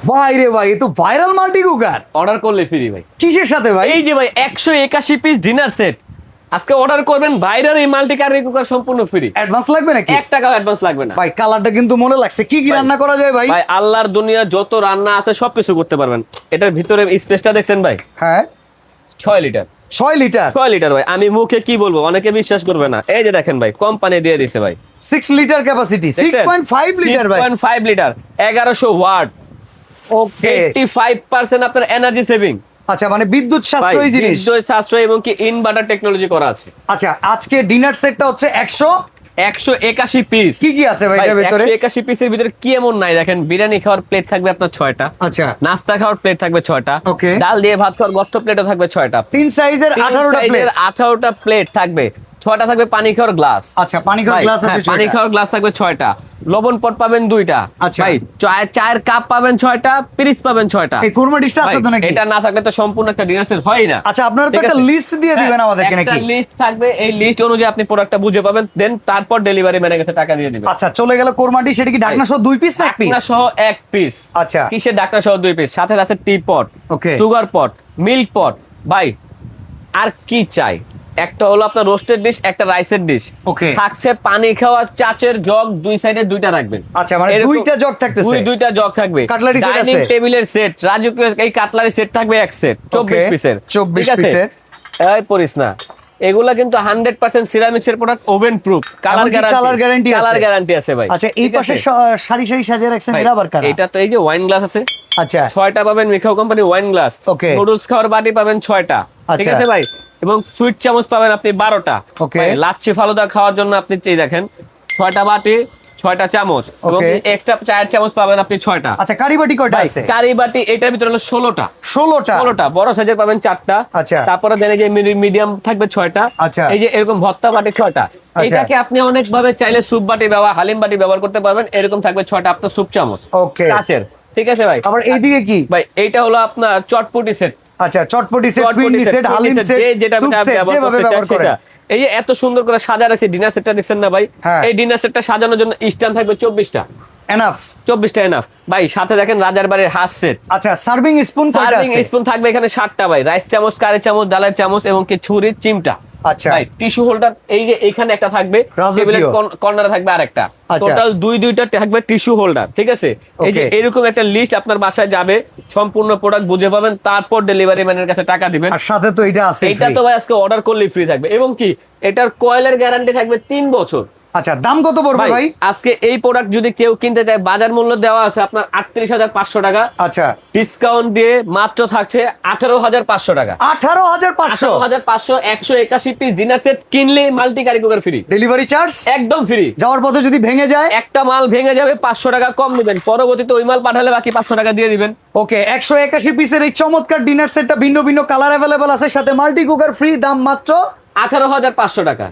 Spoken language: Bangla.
ভাই রে ভাই, এ তো ভাইরাল মাল্টি কুকার। অর্ডার করলে ফ্রি ভাই। কিসের সাথে ভাই? এই যে ভাই 181 পিস ডিনার সেট আজকে অর্ডার করবেন, বাইরের এই মাল্টি কারি কুকার সম্পূর্ণ ফ্রি। অ্যাডভান্স লাগবে নাকি? 1 টাকাও অ্যাডভান্স লাগবে না ভাই কালারটা কিন্তু মনে লাগছে। কি কি ভাই, রান্না করা যায় ভাই? ভাই আল্লাহর দুনিয়া যত রান্না আছে সবকিছু করতে পারবেন। এটার ভিতরে স্পেসটা দেখছেন ভাই? হ্যাঁ 6 লিটার। 6 লিটার 6 লিটার ভাই, আমি মুখে কি বলবো, অনেকে বিশ্বাস করবে না। এই যে দেখেন ভাই, কোম্পানি দিয়ে দিয়েছে ভাই 6 লিটার ক্যাপাসিটি, 6.5 লিটার ভাই, 6.5 লিটার, 1100 ওয়াট, ওকে। 85% আপনার এনার্জি সেভিং। আচ্ছা মানে বিদ্যুৎ সাশ্রয়ী জিনিস। বিদ্যুৎ সাশ্রয় এবং কি ইনভার্টার টেকনোলজি করা আছে। আচ্ছা আজকে ডিনার সেটটা হচ্ছে 181 পিস। কি কি আছে ভাই এটার ভিতরে? 181 পিসের ভিতরে কি এমন নাই দেখেন, বিরিয়ানি খাওয়ার প্লেট থাকবে আপনার 6টা, আচ্ছা নাস্তা খাওয়ার প্লেট থাকবে 6টা, Okay. ডাল দিয়ে ভাত খাওয়ার গর্ত প্লেটও থাকবে 6টা, 3 সাইজের 18টা প্লেট। 18টা প্লেট থাকবে, 6টা থাকবে পানি খাওয়ার গ্লাস। আচ্ছা পানি খাওয়ার গ্লাস আছে পানি 6টা। খাওয়ার গ্লাস থাকবে 6টা, লবণ পট পাবেন 2টা, আচ্ছা। ভাই চায়ের কাপ পাবেন 6টা, পিরিচ পাবেন 6টা। এই কুরমা ডিশটা আছে তো নাকি? এটা না থাকলে তো সম্পূর্ণ একটা ডিনার সেট হয় না। আচ্ছা আপনারা তো ঠিক একটা আছে? লিস্ট দিয়ে দিবেন আমাদেরকে নাকি? একটা লিস্ট থাকবে, এই লিস্ট অনুযায়ী আপনি প্রোডাক্টটা বুঝে পাবেন, দেন তারপর ডেলিভারি ম্যানের কাছে টাকা দিয়ে দিবেন। আচ্ছা চলে গেল কোরমা ডিশ। এটা কি ঢাকনা সহ 2 পিস না 1 পিস? ঢাকনা সহ 1 পিস। আচ্ছা কিসের ঢাকনা সহ 2 পিস? সাথে আছে টি পট, ওকে। সুগার পট, মিল্ক পট। ভাই আর কি চাই? একটা হলো আপনার রোস্টেড ডিশ, একটা রাইসের ডিশ। ওকে। থাকছে পানি খাওয়া চাচের জগ, দুই সাইডে 2টা রাখবেন। আচ্ছা মানে এরকম 2টা জগ থাকতেছে। দুইটা জগ থাকবে। কাটলারি সেট ডাইনিং আছে? টেবিলের সেট, রাজকীয় এই কাটলারি সেট থাকবে 1 সেট, 24 Okay, পিসের। 24 ঠিক আছে? পিসের। এই পরিস না, এগুলা কিন্তু 100% সিরামিক্সের প্রোডাক্ট, ওভেন প্রুফ, কালার এমনকি colour guarantee আছে? কালার গ্যারান্টি আছে ভাই। আচ্ছা এই ঠিক পাশে আছে? সারি সারি সাজিয়ে রাখছেন, ভাই, এরা আবার কারা? এটা তো এই যে ওয়াইন গ্লাস আছে, আচ্ছা 6টা পাবেন মিখাও company wine glass. Okay. Noodles খাওয়ার বাটি পাবেন 6টা। ঠিক আচ্ছা। আছে ভাই, এবং সুইট চামচ পাবেন আপনি 12টা। Okay. ভাই, লাচ্ছি ফালুদা খাওয়ার জন্য আপনি চেয়ে দেখেন 6টা বাটি, 6টা চামচ, এবং Okay. এক্সট্রা চায়ের চামচ পাবেন আপনি 6টা। আচ্ছা কারি বাটি কয়টা আছে? কারি বাটি এটার ভিতরে হলো 16টা। 16টা। বড় সাইজের পাবেন 4টা। আচ্ছা। তারপরে দেন এই যে মিডিয়াম থাকবে 6টা। আচ্ছা। এই যে এরকম ভর্তা বাটি 6টা। এটাকে আপনি অনেক ভাবে চাইলে স্যুপ বাটি ব্যবহার, হালিম বাটি ব্যবহার করতে পারবেন। এরকম থাকবে 6টা আপনার স্যুপ চামচ Okay. কাচের। ঠিক আছে ভাই? আবার এইদিকে কি? ভাই এইটা হলো আপনার চটপটি সেট। আচ্ছা চটপটি সেট, ফিরনি সেট, হালিম সেট, যেটা স্যুপ সেট, যেভাবে ব্যবহার করেন। এই যে এত সুন্দর করে সাজা রাখছে ডিনার সেটটা, দেখছেন না ভাই? হ্যাঁ। এই ডিনার সেটটা সাজানোর জন্য স্ট্যান্ড থাকবে 24টা। এনাফ। 24টা এনাফ ভাই। সাথে দেখেন রাজার বাড়ির হাঁস সেট। আচ্ছা সার্ভিং স্পুন কয়টা সার্ভিং আছে? স্পুন থাকবে এখানে 7টা ভাই। রাইস চামচ, কারি চামচ, ডালের চামচ এবং কি ছুরি, চিমটা। আচ্ছা ভাই টিস্যু হোল্ডার এই যে এখানে একটা থাকবে, রাজকীয়। টেবিলের কর্নারে থাকবে আরেকটা। আচ্ছা। টোটাল দুইটা থাকবে টিস্যু হোল্ডার। ঠিক আছে? এই যে Okay. এরকম একটা লিস্ট আপনার বাসায় যাবে, সম্পূর্ণ প্রোডাক্ট বুঝে পাবেন, তারপর ডেলিভারি ম্যানের কাছে টাকা দিবেন। আর সাথে তো এটা আছে এটা free। তো ভাই আজকে অর্ডার করলেই ফ্রি থাকবে, এবং কি এটার কয়েলের গ্যারান্টি থাকবে 3 বছর। আচ্ছা দাম কত পড়বে ভাই? আজকে এই প্রোডাক্ট যদি কেউ কিনতে চায়, বাজার মূল্য দেওয়া আছে আপনার 38,500 টাকা। আচ্ছা ডিসকাউন্ট দিয়ে মাত্র থাকছে 18,500 টাকা। 18,500। 18,500 181 পিস ডিনার সেট কিনলে multi curry cooker free. Delivery charge একদম ফ্রি। যাওয়ার পথে যদি ভেঙে যায়? একটা মাল ভেঙে যাবে 500 টাকা কম দিবেন, পরবর্তীতে ওই মাল পাঠালে বাকি 500 টাকা দিয়ে দিবেন। ওকে 181 পিসের এই চমৎকার ডিনার সেটটা ভিন্ন ভিন্ন কালার অ্যাভেলেবল আছে, সাথে মাল্টি কুকার ফ্রি, দাম মাত্র 18,500 টাকা।